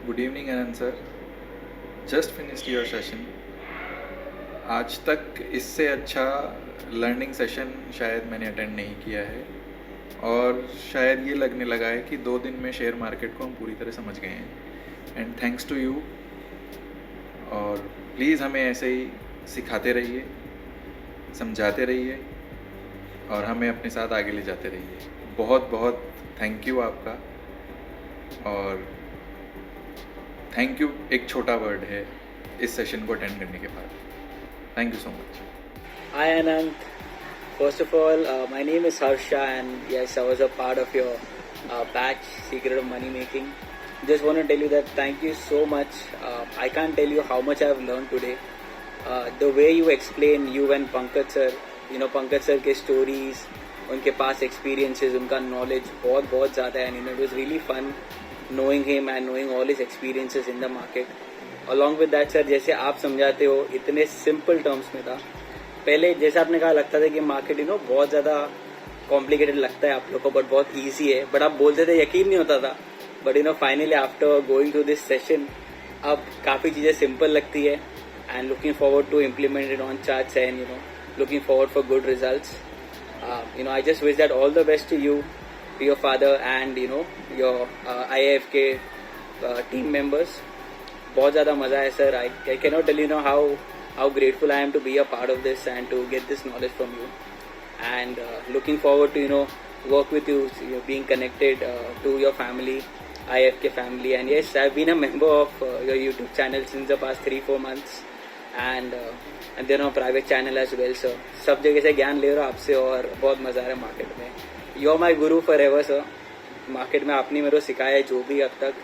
Good evening, Anand sir. Just finished your session. आज तक इससे अच्छा लर्निंग सेशन शायद मैंने अटेंड नहीं किया है और शायद ये लगने लगा है कि 2 दिन में शेयर मार्केट को हम पूरी तरह समझ गए हैं। And thanks to you. और प्लीज़ हमें ऐसे ही सिखाते रहिए, समझाते रहिए और हमें अपने साथ आगे ले जाते रहिए। बहुत बहुत थैंक यू आपका। और थैंक यू एक छोटा वर्ड है इस सेशन को अटेंड करने के बाद। Thank you so much. Hi Anand. First of all, my name is Harsha, and yes, I was a part of your batch, Secret of Money Making. Just want to tell you that thank you so much. I can't tell you how much I've learned today. The way you explain, you and Pankaj sir, Pankaj sir के stories, उनके past experiences, उनका knowledge बहुत ज़्यादा है, and it was really fun knowing him and knowing all his experiences in the market. Along with that sir, जैसे आप समझाते हो इतने simple terms में था। पहले जैसे आपने कहा लगता था कि मार्केट बहुत ज़्यादा कॉम्प्लिकेटेड लगता है आप लोग को, बट बहुत ईजी है, बट आप बोलते थे यकीन नहीं होता था। But finally after going through this session अब काफ़ी चीज़ें सिंपल लगती है and looking forward to implement it on charts and looking forward for good results. I just wish that all the best to you, to your father and your IIF के team members. बहुत ज़्यादा मज़ा है sir. I can not tell you how grateful I am to be a part of this and to get this knowledge from you, and looking forward to work with you, being connected to your family, IFK family. And yes, I've been a member of your YouTube channel since the past 3-4 months, and then a private channel as well. So सब जगह से ज्ञान ले रहा हूँ आपसे और बहुत मज़ा आ रहा है मार्केट में। You are my guru forever sir। Market में आपने मेरे को सिखाया है जो भी अब तक,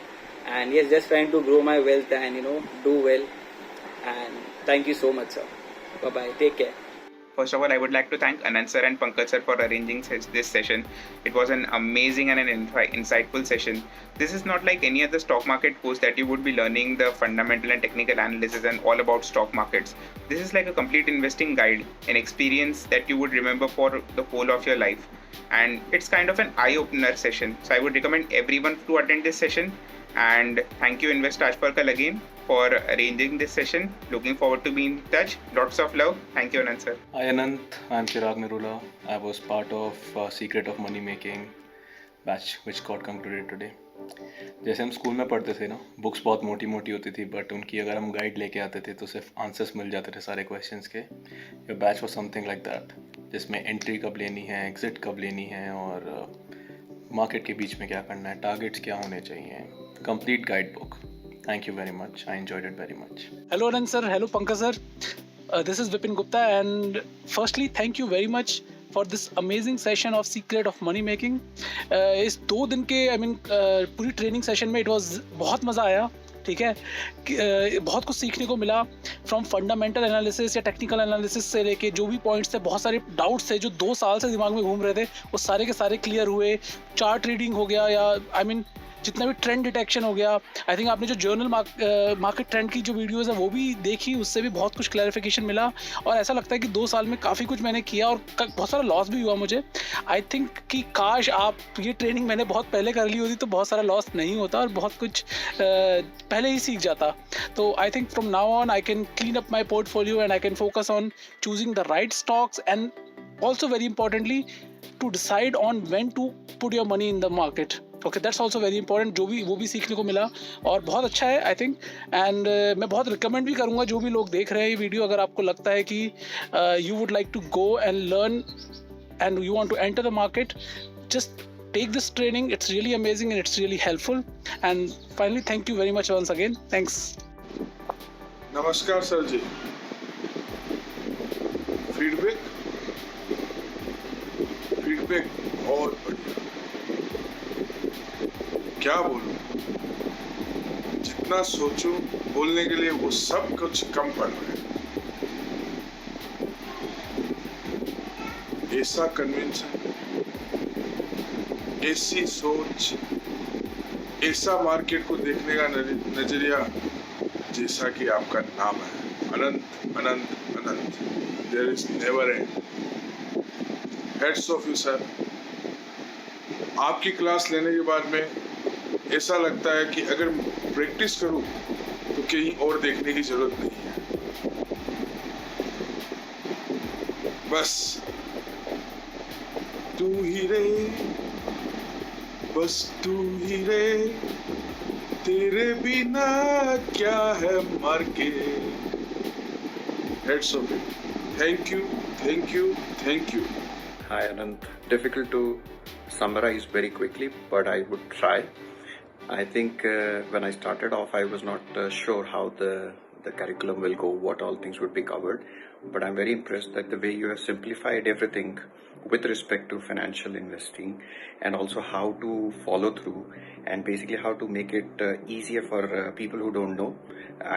and yes, just trying to grow my wealth and do well, and thank you so much sir। Bye bye, take care। First of all, I would like to thank Anand sir and Pankaj sir for arranging this session. It was an amazing and an insightful session. This is not like any other stock market course that you would be learning the fundamental and technical analysis and all about stock markets. This is like a complete investing guide, an experience that you would remember for the whole of your life. And it's kind of an eye-opener session. So I would recommend everyone to attend this session. And thank you Invest Rajparkal again for arranging this session. Looking forward to be in touch. Lots of love. Thank you Anand sir. Hi Anand, I'm Chirag Nirula. I was part of Secret of Money Making batch which got concluded today. जैसे हम school में पढ़ते थे ना, books बहुत मोटी मोटी होती थी, बट उनकी अगर हम गाइड लेके आते थे तो सिर्फ आंसर्स मिल जाते थे सारे क्वेश्चंस के। Your batch was something like that, जिसमें एंट्री कब लेनी है, एग्जिट कब लेनी है और मार्केट के बीच में क्या करना है, टारगेट्स क्या होने चाहिए, complete guide book. Thank you very much. I enjoyed it very much. Hello Anand sir, hello Pankaj sir. This is Vipin Gupta, and firstly thank you very much for this amazing session of Secret of Money Making. इस 2 दिन के पूरी training session में बहुत मज़ा आया। ठीक है, बहुत कुछ सीखने को मिला, फ्रॉम फंडामेंटल एनालिसिस या टेक्निकल एनालिसिस से लेके जो भी पॉइंट्स थे, बहुत सारे डाउट्स थे जो 2 साल से दिमाग में घूम रहे थे, वो सारे के सारे क्लियर हुए। चार्ट रीडिंग हो गया या जितना भी ट्रेंड डिटेक्शन हो गया। आई थिंक आपने जो जर्नल मार्केट ट्रेंड की जो वीडियोस है वो भी देखी, उससे भी बहुत कुछ क्लैरिफिकेशन मिला। और ऐसा लगता है कि 2 साल में काफ़ी कुछ मैंने किया और बहुत सारा लॉस भी हुआ मुझे। आई थिंक कि काश ये ट्रेनिंग मैंने बहुत पहले कर ली होती तो बहुत सारा लॉस नहीं होता और बहुत कुछ पहले ही सीख जाता। तो I think from now on I can clean up my portfolio and I can focus on choosing the right stocks and also very importantly to decide on when to put your money in the market. Okay, that's also very important. वो भी सीखने को मिला और बहुत अच्छा है I think. And मैं बहुत रिकमेंड भी करूँगा जो भी लोग देख रहे हैं ये वीडियो, अगर आपको लगता है कि you would like to go and learn and you want to enter the market, just take this training. It's really amazing and it's really helpful. And finally, thank you very much once again. Thanks. नमस्कार sir जी। Feedback और क्या बोलूं, जितना सोचूं बोलने के लिए वो सब कुछ कम पड़ रहा है। ऐसा कन्विंसन, ऐसी सोच, ऐसा मार्केट को देखने का नजरिया जैसा कि आपका नाम है, Anant Anant Anant, there is never end. Hats off you sir. आपकी क्लास लेने के बाद में ऐसा लगता है कि अगर प्रैक्टिस करूं तो कहीं और देखने की जरूरत नहीं है। बस तू ही रे, बस तू ही रे, तेरे बिना क्या है market. Heads of it. Thank you, thank you, thank you. Hi Anand. Difficult to summarize very quickly, but I would try. I think when I started off, I was not sure how the curriculum will go, what all things would be covered. But I'm very impressed that the way you have simplified everything with respect to financial investing and also how to follow through and basically how to make it easier for people who don't know.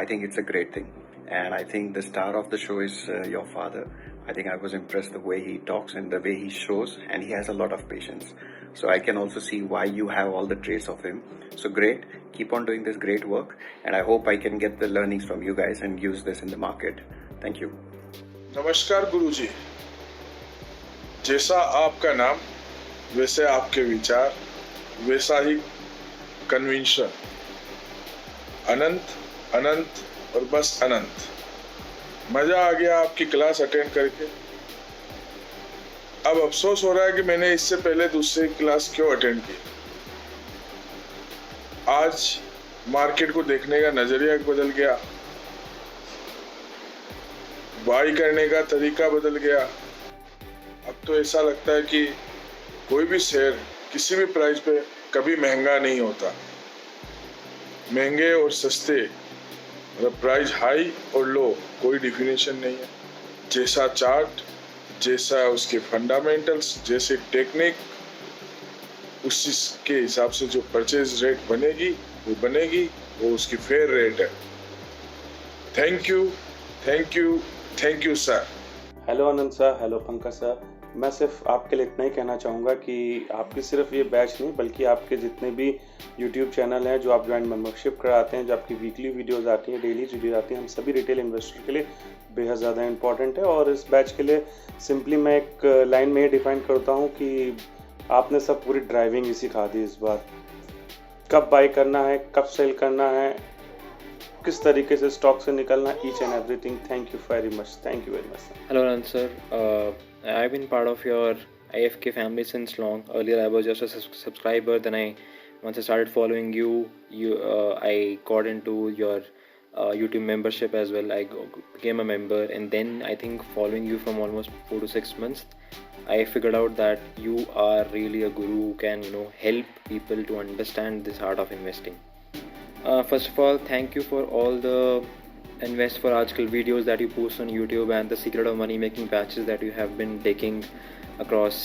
I think it's a great thing. And I think the star of the show is your father. I think I was impressed the way he talks and the way he shows, and he has a lot of patience. So I can also see why you have all the traits of him. So great, keep on doing this great work, and I hope I can get the learnings from you guys and use this in the market. Thank you. नमस्कार गुरुजी। जैसा आपका नाम वैसे आपके विचार, वैसा ही कन्विंशन। अनंत अनंत और बस अनंत। मजा आ गया आपकी क्लास अटेंड करके। अब अफसोस हो रहा है कि मैंने इससे पहले दूसरी क्लास क्यों अटेंड की। आज मार्केट को देखने का नजरिया बदल गया, बाई करने का तरीका बदल गया। अब तो ऐसा लगता है कि कोई भी शेयर किसी भी प्राइस पे कभी महंगा नहीं होता। महंगे और सस्ते, मतलब प्राइस हाई और लो, कोई डिफिनेशन नहीं है। जैसा चार्ट, जैसा उसके फंडामेंटल्स, जैसे टेक्निक, उसके हिसाब से जो परचेज रेट बनेगी वो बनेगी, वो उसकी फेयर रेट है। Thank you, thank you, thank you sir. Hello Anand sir, hello Pankaj sir. मैं सिर्फ आपके लिए इतना ही कहना चाहूँगा कि आपकी सिर्फ ये बैच नहीं बल्कि आपके जितने भी यूट्यूब चैनल हैं जो आप ज्वाइंट मेंबरशिप कराते हैं, जो आपकी वीकली वीडियोस आती हैं, डेली वीडियो आती हैं, हम सभी रिटेल इन्वेस्टर के लिए बेहद ज़्यादा इंपॉर्टेंट है। और इस बैच के लिए सिंपली मैं एक लाइन में ये डिफाइन करता हूँ कि आपने सब पूरी ड्राइविंग ही सिखा दी इस बार। कब बाई करना है, कब सेल करना है, किस तरीके से स्टॉक से निकलना, each and everything. Thank you very much, thank you very much sir. Hello, Anand sir. I've been part of your IFK family since long. Earlier, I was just a subscriber. Then, once I started following you, I got into your YouTube membership as well. I became a member, and then I think following you from almost 4 to 6 months, I figured out that you are really a guru who can, help people to understand this art of investing. First of all, thank you for all the Invest for Aajkal videos that you post on YouTube and the Secret of Money Making batches that you have been taking across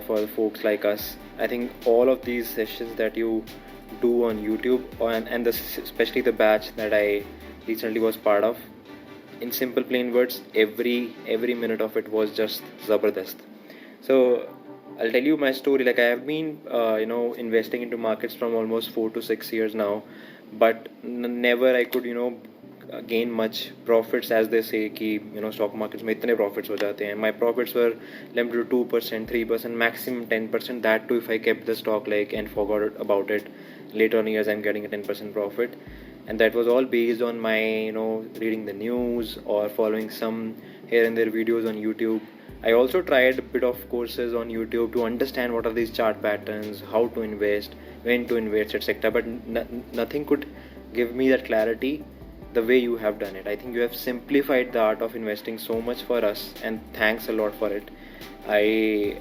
for folks like us. I think all of these sessions that you do on YouTube and especially the batch that I recently was part of, in simple plain words, every minute of it was just zabardast. So I'll tell you my story. Like I have been investing into markets from almost 4 to 6 years now, but never I could gain much profits, as they say कि stock markets में इतने profits हो जाते हैं. My profits were limited to 2%, 3%, maximum 10%. That too if I kept the stock and forgot about it. Later on years I'm getting a 10% profit, and that was all based on my reading the news or following some here and there videos on YouTube. I also tried a bit of courses on YouTube to understand what are these chart patterns, how to invest, when to invest, etc. But nothing could give me that clarity the way you have done it. I think you have simplified the art of investing so much for us, and thanks a lot for it. I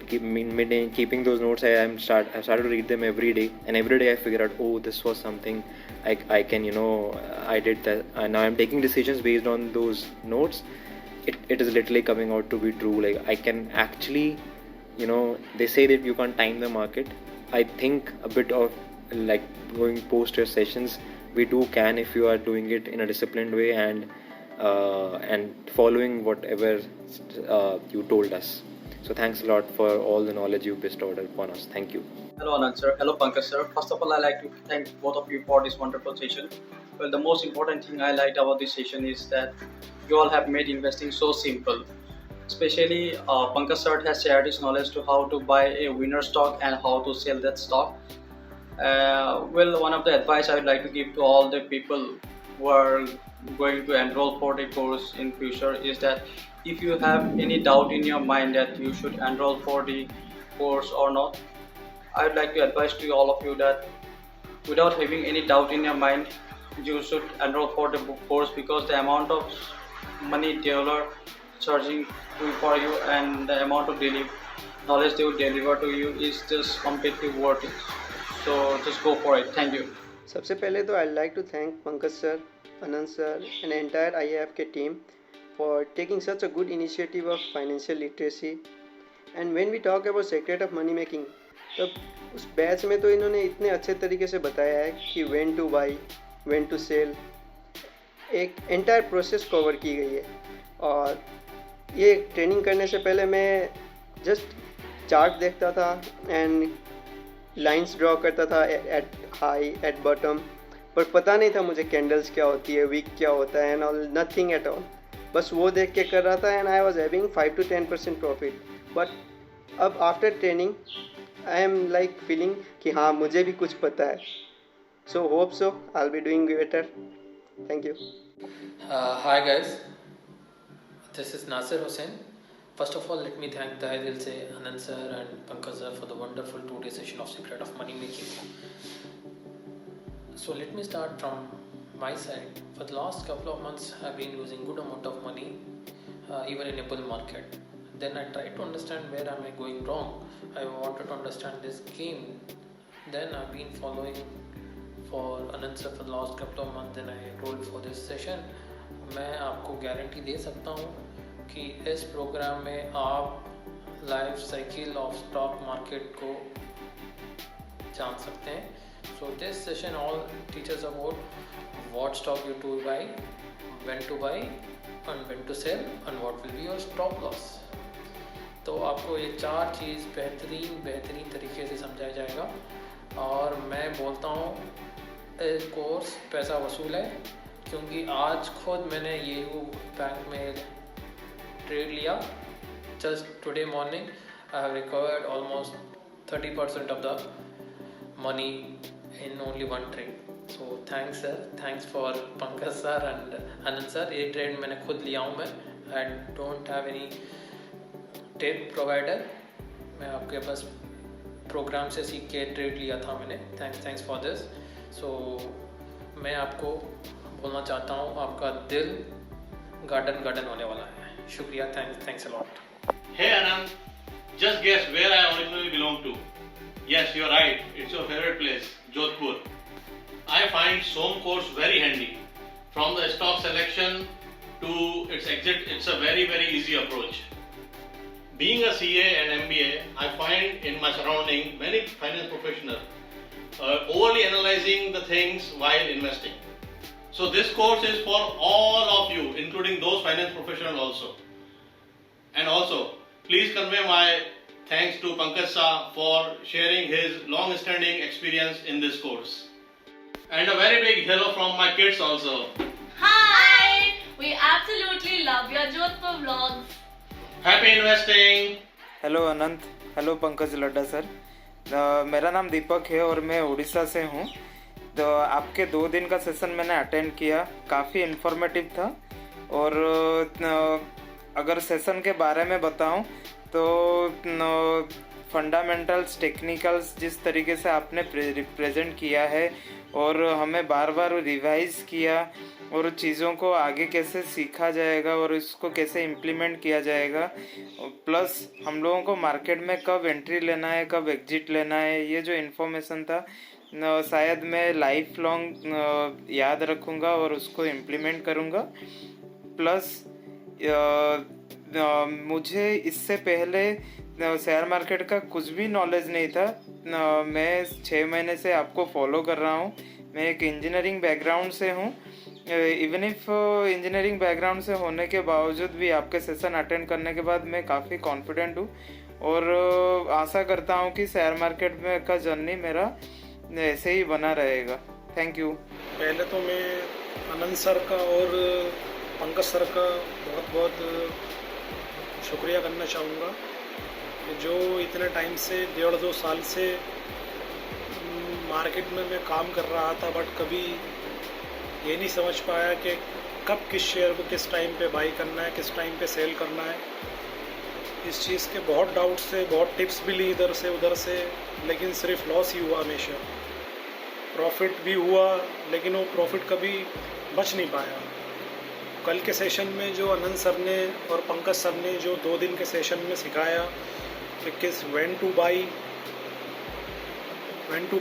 keeping those notes. I started to read them every day, and every day I figured out, oh, this was something I can I did that, and now I'm taking decisions based on those notes. It is literally coming out to be true. Like I can actually, they say that you can't time the market. I think a bit of like going post your sessions, we can if you are doing it in a disciplined way and following whatever you told us. So thanks a lot for all the knowledge you bestowed upon us. Thank you. Hello Anand sir, hello Pankaj sir. First of all, I like to thank both of you for this wonderful session. Well, the most important thing I liked about this session is that you all have made investing so simple. Especially Pankaj sir has shared his knowledge to how to buy a winner stock and how to sell that stock. Well, one of the advice I would like to give to all the people who are going to enroll for the course in future is that if you have any doubt in your mind that you should enroll for the course or not, I would like to advise to all of you that without having any doubt in your mind, you should enroll for the course, because the amount of money they are charging for you and the amount of knowledge they will deliver to you is just completely worth it. So just go for it. Thank you. सबसे पहले तो I like to thank Pankaj sir, Anant sir and entire IAFK team for taking such a good initiative of financial literacy. And when we talk about secret of money making, तब उस batch में तो इन्होंने इतने अच्छे तरीके से बताया है कि when to buy, when to sell, एक एंटायर प्रोसेस कवर की गई है. और ये ट्रेनिंग करने से पहले मैं जस्ट चार्ट देखता था एंड लाइंस ड्रॉ करता था एट हाई एट बॉटम, पर पता नहीं था मुझे कैंडल्स क्या होती है, वीक क्या होता है and all, nothing at all. बस वो देख के कर रहा था and I was having 5 to 10% profit. But अब after training I am like feeling कि हाँ मुझे भी कुछ पता है. So hope so I will be doing better. Thank you. Hi guys, this is Nasir Hussain. First of all, let me thank Tahe Dil se Anand sir and Pankaj sir for the wonderful 2-day session of Secret of Money Making. So let me start from my side. For the last couple of months, I've been losing good amount of money, even in a bull market. Then I tried to understand where am I going wrong. I wanted to understand this game. Then I've been following for Anand sir for the last couple of months. Then I enrolled for this session. मैं आपको guarantee दे सकता हूँ कि इस program में आप life cycle of stock market को जान सकते हैं. So this session all teachers about what stock you to buy, when to buy and when to sell and what will be your stop loss. तो आपको ये 4 चीज़ बेहतरीन तरीके से समझाया जाएगा. और मैं बोलता हूँ इस कोर्स पैसा वसूल है, क्योंकि आज खुद मैंने येहू बैंक में ट्रेड लिया. Just today morning I have recovered almost 30% of the money in only 1 trade. So thanks sir, thanks for Pankaj sir and Anand sir. ये ट्रेड मैंने खुद लिया हूँ मैं, and don't have any tape provider. मैं आपके पास प्रोग्राम से सीख के ट्रेड लिया था मैंने. Thanks for this. सो मैं आपको बोलना चाहता हूँ आपका दिल गार्डन होने वाला है. शुक्रिया. Thanks a lot. Hey Anand, just guess where I originally belong to. Yes, you're right. It's your favorite place, Jodhpur. I find SOM course very handy. From the stock selection to its exit, it's a very easy approach. Being a CA and MBA, I find in my surrounding many finance professionals overly analyzing the things while investing. So this course is for all of you, including those finance professionals also. And also, please convey my thanks to Pankaj Sir for sharing his long-standing experience in this course. And a very big hello from my kids also. Hi! We absolutely love your Jodhpur vlogs. Happy investing! Hello Anant, hello Pankaj Ladda sir. मेरा नाम दीपक है और मैं उड़ीसा से हूँ. तो आपके 2 दिन का सेशन मैंने अटेंड किया, काफ़ी इन्फॉर्मेटिव था. और अगर सेशन के बारे में बताऊं तो फंडामेंटल्स, टेक्निकल्स जिस तरीके से आपने प्रेजेंट किया है और हमें बार बार रिवाइज किया, और चीज़ों को आगे कैसे सीखा जाएगा और इसको कैसे इम्प्लीमेंट किया जाएगा, प्लस हम लोगों को मार्केट में कब एंट्री लेना है, कब एग्जिट लेना है, ये जो इन्फॉर्मेशन था शायद मैं लाइफ लॉन्ग याद रखूँगा और उसको इम्प्लीमेंट करूँगा. प्लस मुझे इससे पहले शेयर मार्केट का कुछ भी नॉलेज नहीं था. मैं 6 महीने से आपको फॉलो कर रहा हूँ. मैं एक इंजीनियरिंग बैकग्राउंड से हूँ. इवन इफ इंजीनियरिंग बैकग्राउंड से होने के बावजूद भी आपके सेशन अटेंड करने के बाद मैं काफ़ी कॉन्फिडेंट हूँ और आशा करता हूँ कि शेयर मार्केट में का जर्नी मेरा ऐसे ही बना रहेगा. Thank you. पहले तो मैं आनंद सर का और पंकज सर का बहुत शुक्रिया करना चाहूँगा, जो इतने टाइम से 1.5-2 साल से मार्केट में मैं काम कर रहा था, बट कभी ये नहीं समझ पाया कि कब किस शेयर को किस टाइम पे बाई करना है, किस टाइम पे सेल करना है। इस चीज़ के बहुत डाउट्स थे, बहुत टिप्स भी ली इधर से उधर से, लेकिन सिर्फ लॉस ही हुआ हमेशा। प्रॉफिट भी हुआ लेकिन वो प्रॉफिट कभी बच नहीं पाया। कल के सेशन में जो आनंद सर ने और पंकज सर ने जो 2 दिन के सेशन में सिखाया कि किस when to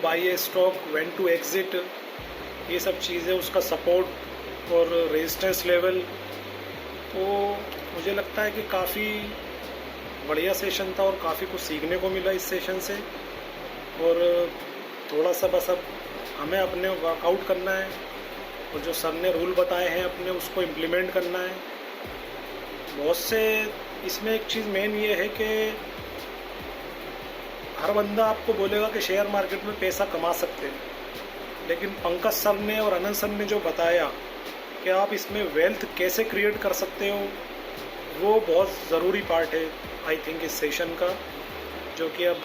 buy a stock, when to exit, ये सब चीज़ें, उसका सपोर्ट और रेजिस्टेंस लेवल, तो मुझे लगता है कि काफ़ी बढ़िया सेशन था और काफ़ी कुछ सीखने को मिला इस सेशन से। और थोड़ा सा बस अब हमें अपने वर्कआउट करना है और जो सर ने रूल बताए हैं अपने उसको इम्प्लीमेंट करना है। बहुत से इसमें एक चीज़ मेन ये है कि हर बंदा आपको बोलेगा कि शेयर मार्केट में पैसा कमा सकते हैं, लेकिन पंकज सर ने और आनंद सर ने जो बताया कि आप इसमें वेल्थ कैसे क्रिएट कर सकते हो, वो बहुत ज़रूरी पार्ट है आई थिंक इस सेशन का, जो कि अब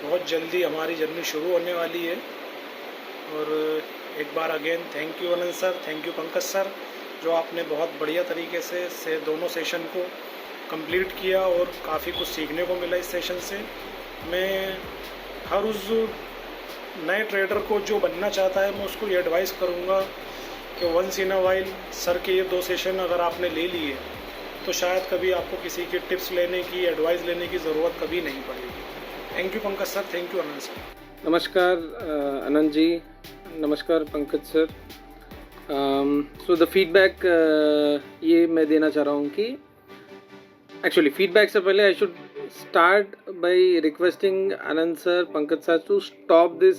बहुत जल्दी हमारी जर्नी शुरू होने वाली है। और एक बार again thank you Anand sir, thank you Pankaj sir, जो आपने बहुत बढ़िया तरीके से दोनों सेशन को कंप्लीट किया और काफ़ी कुछ सीखने को मिला इस सेशन से। मैं हर उस नए ट्रेडर को जो बनना चाहता है मैं उसको ये एडवाइस करूँगा कि once in a while sir के ये 2 सेशन अगर आपने ले लिए तो शायद कभी आपको किसी की टिप्स लेने की, एडवाइस लेने की ज़रूरत कभी नहीं पड़ेगी। Thank you Pankaj sir, thank you Anand sir. नमस्कार आनंद जी, नमस्कार Pankaj sir. So the feedback ये मैं देना चाह रहा हूँ कि एक्चुअली फीडबैक से पहले I should start by requesting Anand sir, Pankaj sir to stop this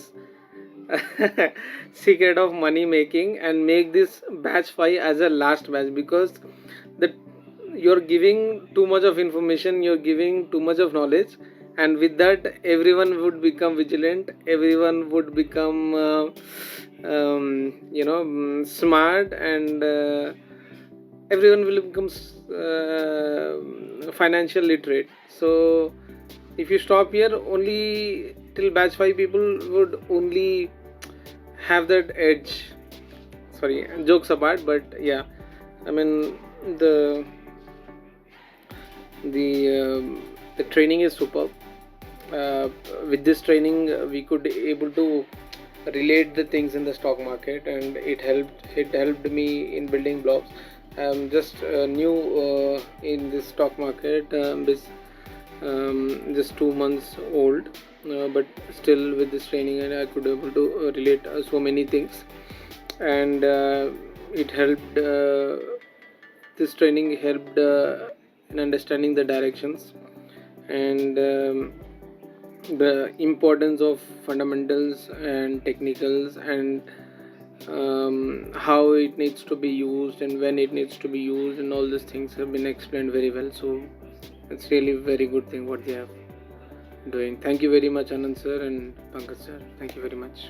secret of money making and make this batch 5 as a last batch, because you're giving too much of information, you're giving too much of knowledge, and with that everyone would become vigilant, everyone would become smart, and everyone will become financial literate. So if you stop here, only till batch 5 people would only have that edge. Sorry, jokes apart, but yeah, I mean the training is superb. With this training we could able to relate the things in the stock market, and it helped me in building blocks. I'm just new in this stock market, just 2 months old, but still with this training and I could able to relate so many things, and it helped, this training helped in understanding the directions and the importance of fundamentals and technicals, and how it needs to be used and when it needs to be used, and all these things have been explained very well. So it's really very good thing what they are doing. Thank you very much Anand sir and Pankaj sir, thank you very much.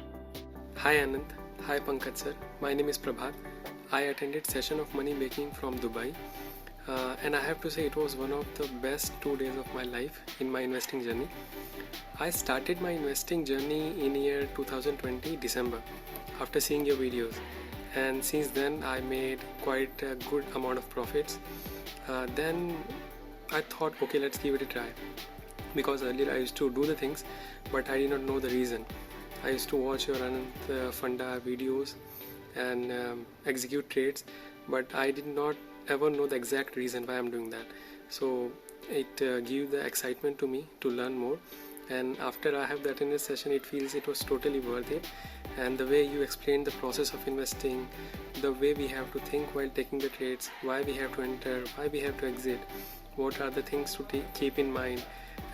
Hi Anand, hi Pankaj sir, my name is Prabhat. I attended session of money making from Dubai, and I have to say it was one of the best 2 days of my life in my investing journey. I started my investing journey in year 2020 December after seeing your videos, and since then I made quite a good amount of profits. Then I thought, okay, let's give it a try, because earlier I used to do the things but I did not know the reason. I used to watch your Anand Funda videos and execute trades, but I did not ever know the exact reason why I'm doing that. So it gave the excitement to me to learn more, and after I have that in this session, it feels it was totally worth it. And the way you explained the process of investing, the way we have to think while taking the trades, why we have to enter, why we have to exit, what are the things to keep in mind,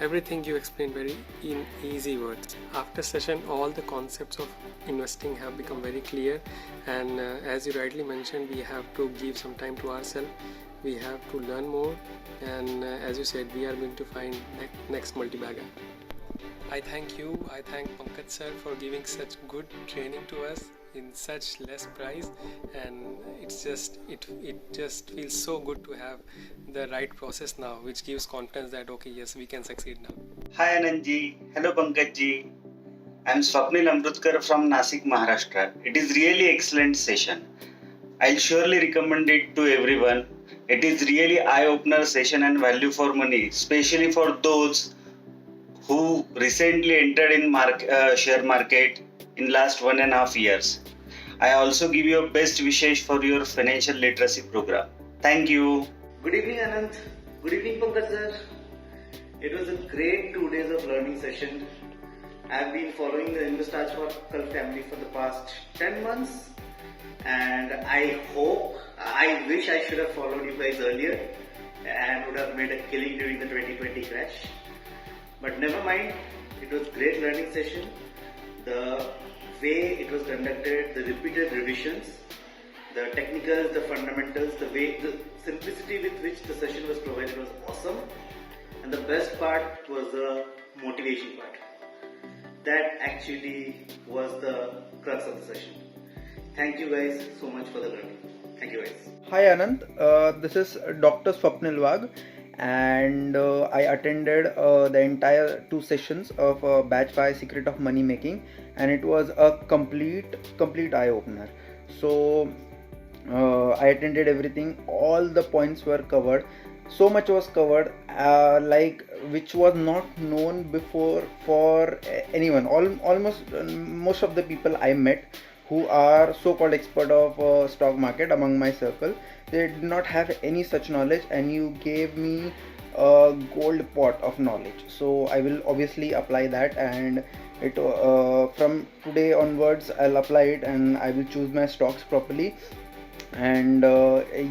everything you explained very in easy words. After session, all the concepts of investing have become very clear, and as you rightly mentioned, we have to give some time to ourselves, we have to learn more, and as you said, we are going to find next multi-bagger. I thank you, I thank Pankaj sir for giving such good training to us in such less price, and it just feels so good to have the right process now, which gives confidence that okay, yes, we can succeed now. Hi Anand ji, hello Pankaj ji. I'm Swapnil Amrutkar from Nasik, Maharashtra. It is really excellent session. I'll surely recommend it to everyone. It is really eye-opener session and value for money, especially for those who recently entered in share market in last 1.5 years. I also give you best wishes for your financial literacy program. Thank you. Good evening, Anand. Good evening, Pankaj sir. It was a great 2 days of learning session. I've been following the InvestAj for Cult family for the past 10 months, and I wish I should have followed you guys earlier and would have made a killing during the 2020 crash. But never mind, it was great learning session. The way it was conducted, the repeated revisions, the technicals, the fundamentals, the simplicity with which the session was provided was awesome. And the best part was the motivation part. That actually was the crux of the session. Thank you guys so much for the learning. Thank you guys. Hi Anand, this is Dr. Swapnil Wag, and I attended the entire 2 sessions of Batch 5 Secret of Money Making, and it was a complete eye-opener. So I attended everything, all the points were covered, so much was covered which was not known before for anyone. Almost most of the people I met who are so-called expert of stock market among my circle, they did not have any such knowledge, and you gave me a gold pot of knowledge. So I will obviously apply that, and it from today onwards I'll apply it, and I will choose my stocks properly. And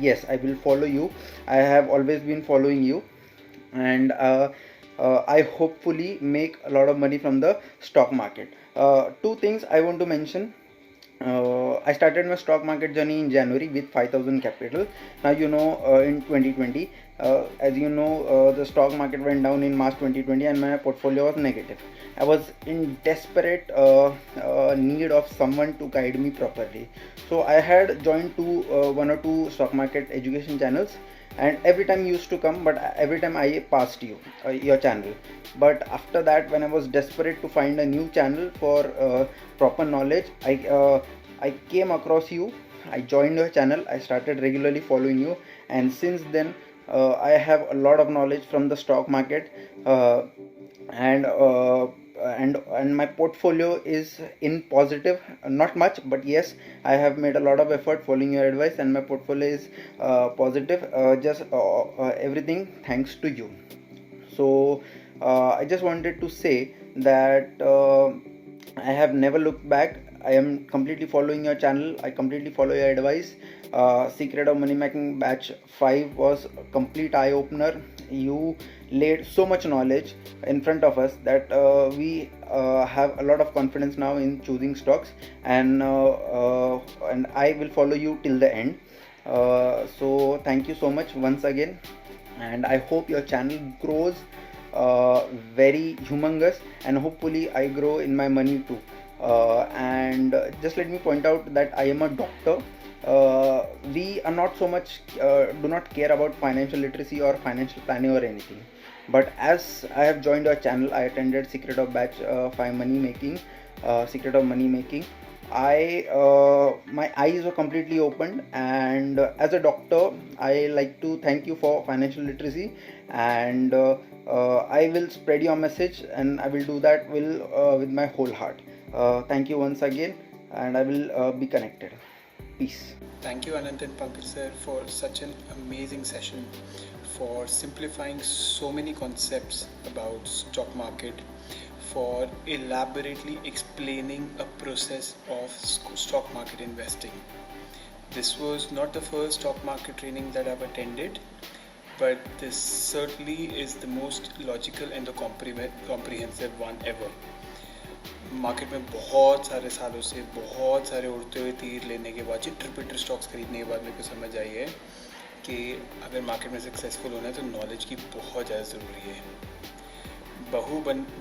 yes, I will follow you. I have always been following you, and I hopefully make a lot of money from the stock market. 2 things I want to mention. I started my stock market journey in January with 5,000 capital. Now in 2020, as you know, the stock market went down in March 2020 and my portfolio was negative. I was in desperate need of someone to guide me properly. So I had joined 1 or 2 stock market education channels, and every time you used to come, but every time I passed your channel. But after that, when I was desperate to find a new channel for proper knowledge, I came across you. I joined your channel. I started regularly following you, and since then I have a lot of knowledge from the stock market, and my portfolio is in positive, not much, but yes, I have made a lot of effort following your advice, and my portfolio is positive, everything thanks to you. So I just wanted to say that I have never looked back. I am completely following your channel. I completely follow your advice. Secret of Money Making Batch 5 was a complete eye-opener. You laid so much knowledge in front of us that we have a lot of confidence now in choosing stocks, and I will follow you till the end. So thank you so much once again, and I hope your channel grows very humongous, and hopefully I grow in my money too. And just let me point out that I am a doctor. We are not so much do not care about financial literacy or financial planning or anything, but as I have joined your channel, I attended Secret of Batch 5 Money Making, Secret of Money Making. My eyes were completely opened, and as a doctor I like to thank you for financial literacy, and I will spread your message, and I will do that with my whole heart. Thank you once again, and I will be connected. Peace. Thank you, Anant and Pankaj sir, for such an amazing session, for simplifying so many concepts about stock market, for elaborately explaining a process of stock market investing. This was not the first stock market training that I've attended, but this certainly is the most logical and the comprehensive one ever. Market में बहुत सारे सालों से बहुत सारे उड़ते हुए तीर लेने के बाद, चिट्टर स्टॉक्स खरीदने के बाद मेरे को समझ आई है कि अगर मार्केट में सक्सेसफुल होना है तो नॉलेज की बहुत ज़्यादा ज़रूरी है।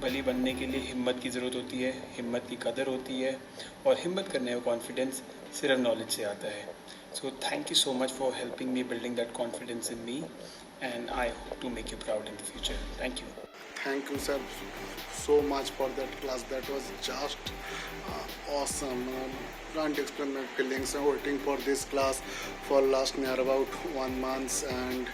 बली बनने के लिए हिम्मत की ज़रूरत होती है, हिम्मत की कदर होती है, और हिम्मत करने का कॉन्फिडेंस सिर्फ नॉलेज से आता है। So thank you so much for helping me building that confidence in me, and I hope to make you proud in the future. Thank you. thank you, sir, so much for that class. That was just awesome. Can't explain my feelings. I'm waiting for this class for last near about 1 month, and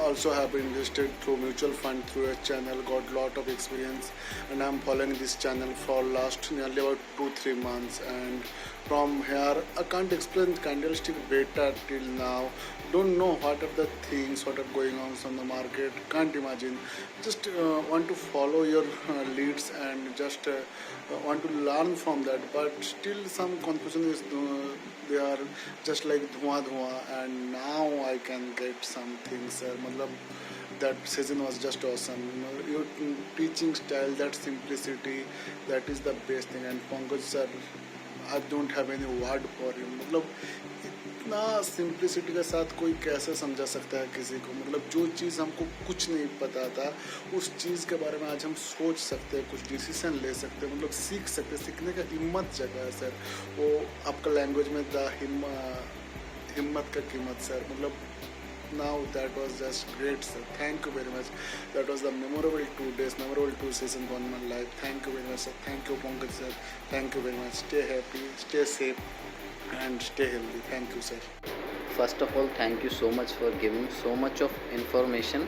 also have invested through mutual fund through a channel, got lot of experience, and I'm following this channel for last nearly about 2-3 months, and from here I can't explain candlestick beta till now. Don't know what are the things, what are going on the market, can't imagine. Just want to follow your leads and just want to learn from that, but still some confusion is they are just like dhua, and now I can get some things. That session was just awesome. Your teaching style, that simplicity, that is the best thing. And Pankaj sir, I don't have any word for him. इतना simplicity के साथ कोई कैसे समझा सकता है किसी को. जो चीज़ हमको कुछ नहीं पता था, उस चीज़ के बारे में आज हम सोच सकते हैं, कुछ डिसीजन ले सकते हैं, सीख सकते हैं. सीखने का हिम्मत जगह है सर. वो आपका लैंग्वेज में था हिम्मत का कीमत sir. Now that was just great, sir. Thank you very much. That was the memorable 2 days, memorable 2 seasons on my life. Thank you very much, sir. Thank you, Pankaj sir. Thank you very much. Stay happy, stay safe, and stay healthy. Thank you, sir. First of all, thank you so much for giving so much of information.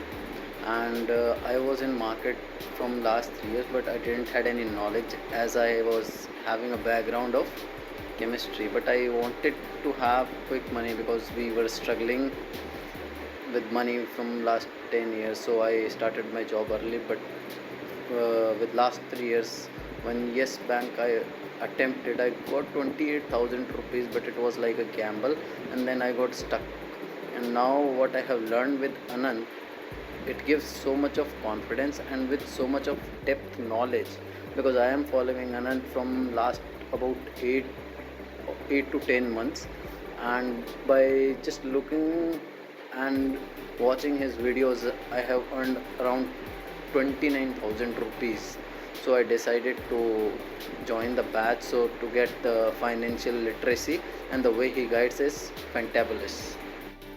And I was in market from last 3 years, but I didn't had any knowledge as I was having a background of chemistry. But I wanted to have quick money because we were struggling with money from last 10 years. So I started my job early, but with last 3 years, when Yes Bank I attempted, I got 28,000 rupees, but it was like a gamble, and then I got stuck. And now what I have learned with Anand, it gives so much of confidence and with so much of depth knowledge, because I am following Anand from last about 8 to 10 months, and by just looking and watching his videos, I have earned around 29,000 rupees. So I decided to join the batch, so to get the financial literacy, and the way he guides is fantabulous.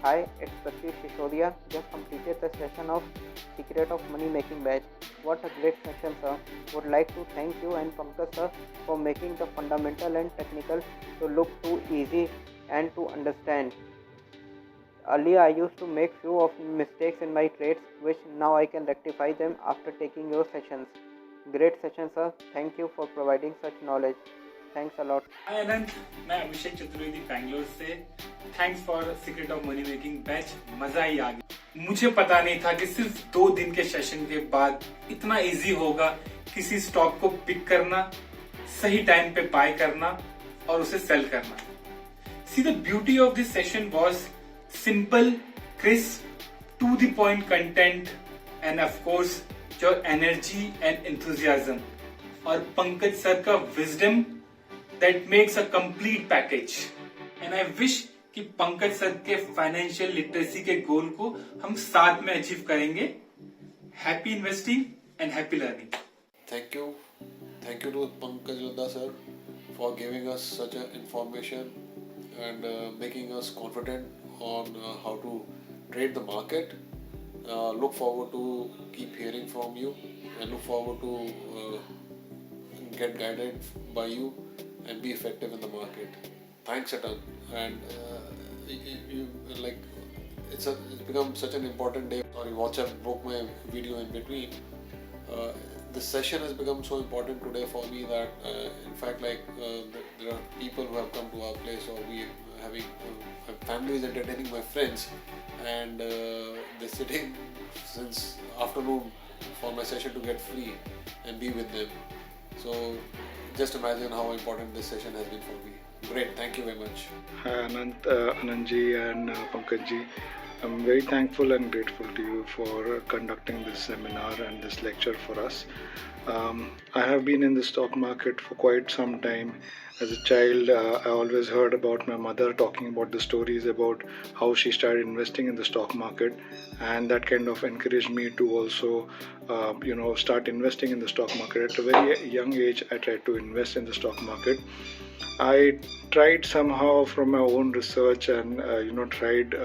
Hi, it's Pratik Shishodia. Just completed the session of Secret of Money Making batch. What a great session, sir. Would like to thank you and Pankaj sir for making the fundamental and technical to look too easy and to understand. Earlier I used to make few of mistakes in my trades, which now I can rectify them after taking your sessions. Great session, sir. Thank you for providing such knowledge. Thanks a lot. Hi Anand, मैं अभिषेक चतुर्वेदी बैंगलोर से. Thanks for secret of money making batch. मजा ही आ गया. मुझे पता नहीं था कि सिर्फ 2 दिन के सेशन के बाद इतना इजी होगा किसी स्टॉक को पिक करना, सही टाइम पे बाय करना और उसे सेल करना. See, the beauty of this session was simple, crisp, to the point content, and of course your energy and enthusiasm, और पंकज सर का wisdom that makes a complete package. And I wish कि Pankaj sir के financial literacy के गोल को हम साथ में achieve करेंगे. Happy investing and happy learning. Thank you to Pankaj Lunda sir for giving us such a information and making us confident on how to trade the market. Look forward to keep hearing from you and look forward to get guided by you and be effective in the market. Thanks a ton. And it's become such an important day. Sorry, WhatsApp broke my video in between. This session has become so important today for me that in fact there are people who have come to our place, or we having my family is entertaining my friends, and they're sitting since afternoon for my session to get free and be with them. So just imagine how important this session has been for me. Great, thank you very much. Hi Anandji and Pankajji. I'm very thankful and grateful to you for conducting this seminar and this lecture for us. I have been in the stock market for quite some time. As a child, I always heard about my mother talking about the stories about how she started investing in the stock market, and that kind of encouraged me to also start investing in the stock market. At a very young age, I tried to invest in the stock market. I tried somehow from my own research and tried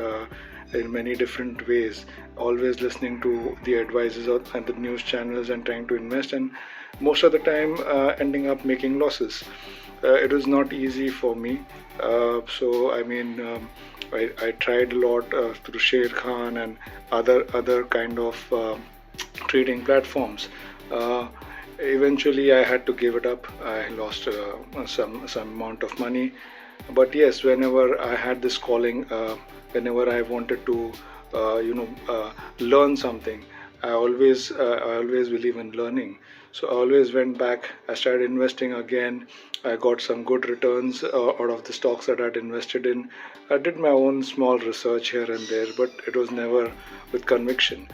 in many different ways, always listening to the advices and the news channels and trying to invest, and most of the time ending up making losses. It was not easy for me. I tried a lot through Sher Khan and other kind of trading platforms. Eventually I had to give it up. I lost some amount of money, but yes, whenever I had this calling, whenever I wanted to learn something, I always believe in learning. So I always went back. I started investing again. I got some good returns out of the stocks that I'd invested in. I did my own small research here and there, but it was never with conviction.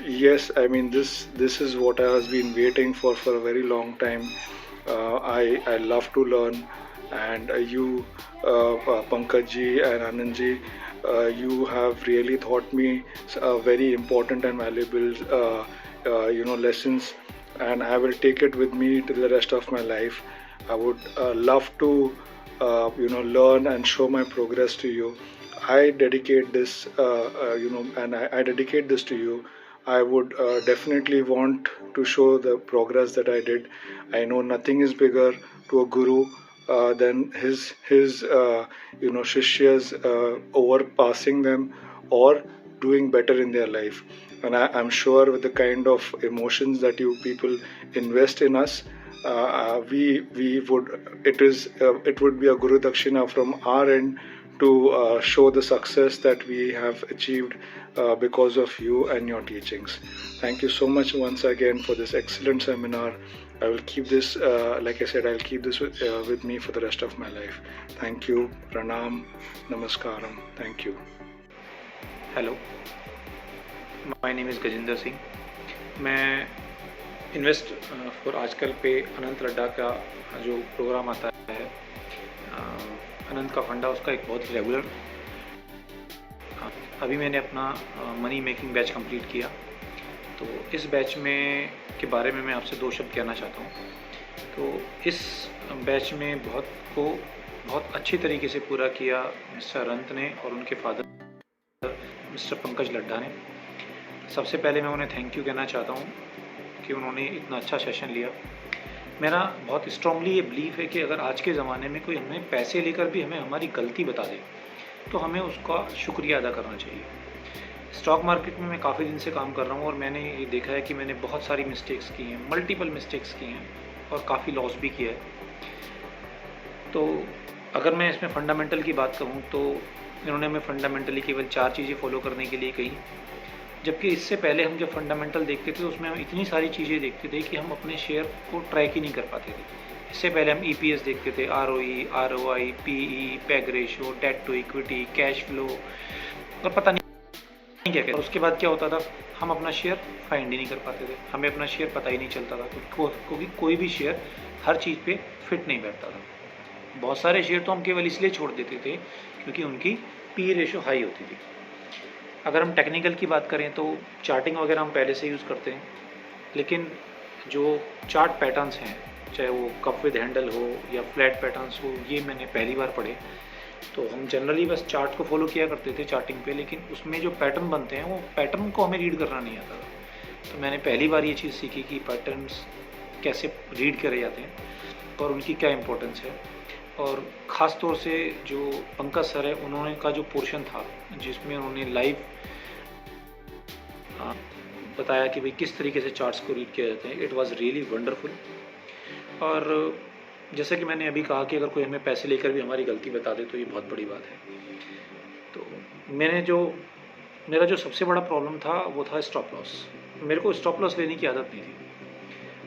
Yes, I mean this is what I has been waiting for a very long time. I love to learn, and you, Pankajji and Anandji, you have really taught me very important and valuable lessons, and I will take it with me to the rest of my life. I would love to learn and show my progress to you. I dedicate this and I dedicate this to you. I would definitely want to show the progress that I did. I know nothing is bigger to a guru than his shishyas overpassing them or doing better in their life. And I'm sure with the kind of emotions that you people invest in us, it would be a Guru Dakshina from our end to show the success that we have achieved because of you and your teachings. Thank you so much once again for this excellent seminar. I will keep this, like I said, I'll keep this with me for the rest of my life. Thank you. Pranam. Namaskaram. Thank you. Hello, my name is Gajendra Singh. मैं invest for आजकल पे अनंत लड्डा का जो programme आता है, अनंत का फंडा, उसका एक बहुत रेगुलर. अभी मैंने अपना मनी मेकिंग बैच कंप्लीट किया, तो इस बैच में के बारे में मैं आपसे दो शब्द कहना चाहता हूँ. तो इस बैच में बहुत अच्छी तरीके से पूरा किया मिस्टर अनंत ने और उनके फादर मिस्टर पंकज लड्डा ने. सबसे पहले मैं उन्हें थैंक यू कहना चाहता हूँ कि उन्होंने इतना अच्छा सेशन लिया. मेरा बहुत स्ट्रांगली ये बिलीफ है कि अगर आज के ज़माने में कोई हमें पैसे लेकर भी हमें हमारी गलती बता दे तो हमें उसका शुक्रिया अदा करना चाहिए. स्टॉक मार्केट में मैं काफ़ी दिन से काम कर रहा हूँ और मैंने ये देखा है कि मैंने बहुत सारी मिस्टेक्स की हैं, मल्टीपल मिस्टेक्स की हैं और काफ़ी लॉस भी किया है. तो अगर मैं इसमें फ़ंडामेंटल की बात करूँ तो इन्होंने हमें फ़ंडामेंटली केवल 4 चीज़ें फॉलो करने के लिए कही, जबकि इससे पहले हम जब फंडामेंटल देखते थे तो उसमें हम इतनी सारी चीज़ें देखते थे कि हम अपने शेयर को ट्रैक ही नहीं कर पाते थे. इससे पहले हम EPS देखते थे, ROE, ROI, PE, PEG ratio, debt to equity, cash flow और पता नहीं क्या. उसके बाद क्या होता था, हम अपना शेयर फाइंड ही नहीं कर पाते थे, हमें अपना शेयर पता ही नहीं चलता था क्योंकि कोई भी शेयर हर चीज़ पे फिट नहीं बैठता था. बहुत सारे शेयर तो हम केवल इसलिए छोड़ देते थे क्योंकि उनकी PE रेशो हाई होती थी. अगर हम टेक्निकल की बात करें तो चार्टिंग वगैरह हम पहले से यूज़ करते हैं, लेकिन जो चार्ट पैटर्न्स हैं, चाहे वो कप विद हैंडल हो या फ्लैट पैटर्न्स हो, ये मैंने पहली बार पढ़े. तो हम जनरली बस चार्ट को फॉलो किया करते थे चार्टिंग पे, लेकिन उसमें जो पैटर्न बनते हैं वो पैटर्न को हमें रीड करना नहीं आता था. तो मैंने पहली बार ये चीज़ सीखी कि पैटर्न्स कैसे रीड करे जाते हैं और उनकी क्या इम्पोर्टेंस है. और ख़ास तौर से जो पंकज सर है, उन्होंने का जो पोर्शन था जिसमें उन्होंने लाइव बताया कि भाई किस तरीके से चार्ट्स को रीड किया जाते हैं, इट वाज रियली वंडरफुल. और जैसा कि मैंने अभी कहा कि अगर कोई हमें पैसे लेकर भी हमारी गलती बता दे तो ये बहुत बड़ी बात है. तो मेरा जो सबसे बड़ा प्रॉब्लम था वो था स्टॉप लॉस. मेरे को स्टॉप लॉस लेने की आदत नहीं थी.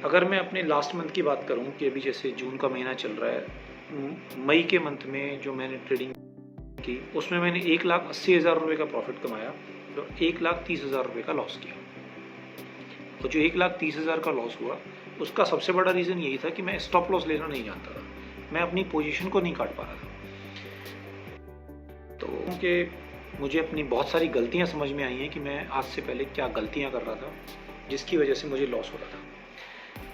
अगर मैं अपने लास्ट मंथ की बात करूं कि अभी जैसे जून का महीना चल रहा है, मई के मंथ में जो मैंने ट्रेडिंग की उसमें मैंने 1,80,000 रुपये का प्रॉफिट कमाया और 1,30,000 रुपये का लॉस किया. और जो 1,30,000 का लॉस हुआ उसका सबसे बड़ा रीज़न यही था कि मैं स्टॉप लॉस लेना नहीं जानता था, मैं अपनी पोजीशन को नहीं काट पा रहा था. तो क्योंकि मुझे अपनी बहुत सारी गलतियां समझ में आई हैं कि मैं आज से पहले क्या गलतियां कर रहा था जिसकी वजह से मुझे लॉस हो रहा था.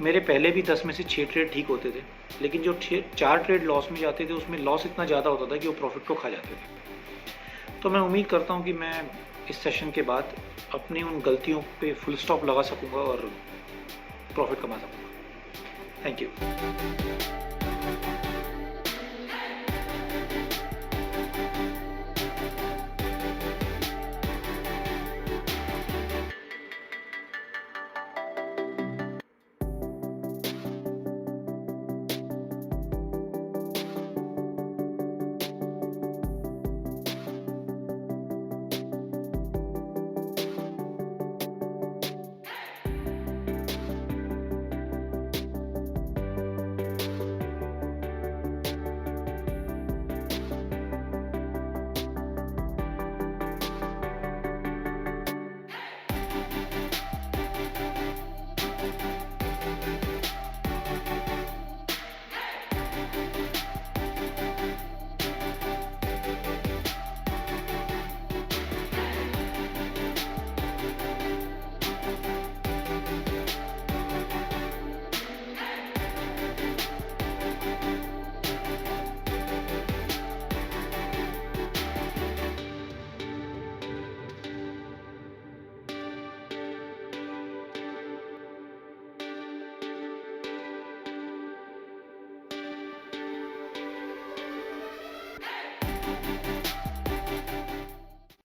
मेरे पहले भी 10 में से 6 ट्रेड ठीक होते थे, लेकिन जो 4 ट्रेड लॉस में जाते थे उसमें लॉस इतना ज़्यादा होता था कि वो प्रॉफिट को खा जाते थे. तो मैं उम्मीद करता हूँ कि मैं इस सेशन के बाद अपनी उन गलतियों पे फुल स्टॉप लगा सकूँगा और प्रॉफिट कमा सकूँगा। Thank you.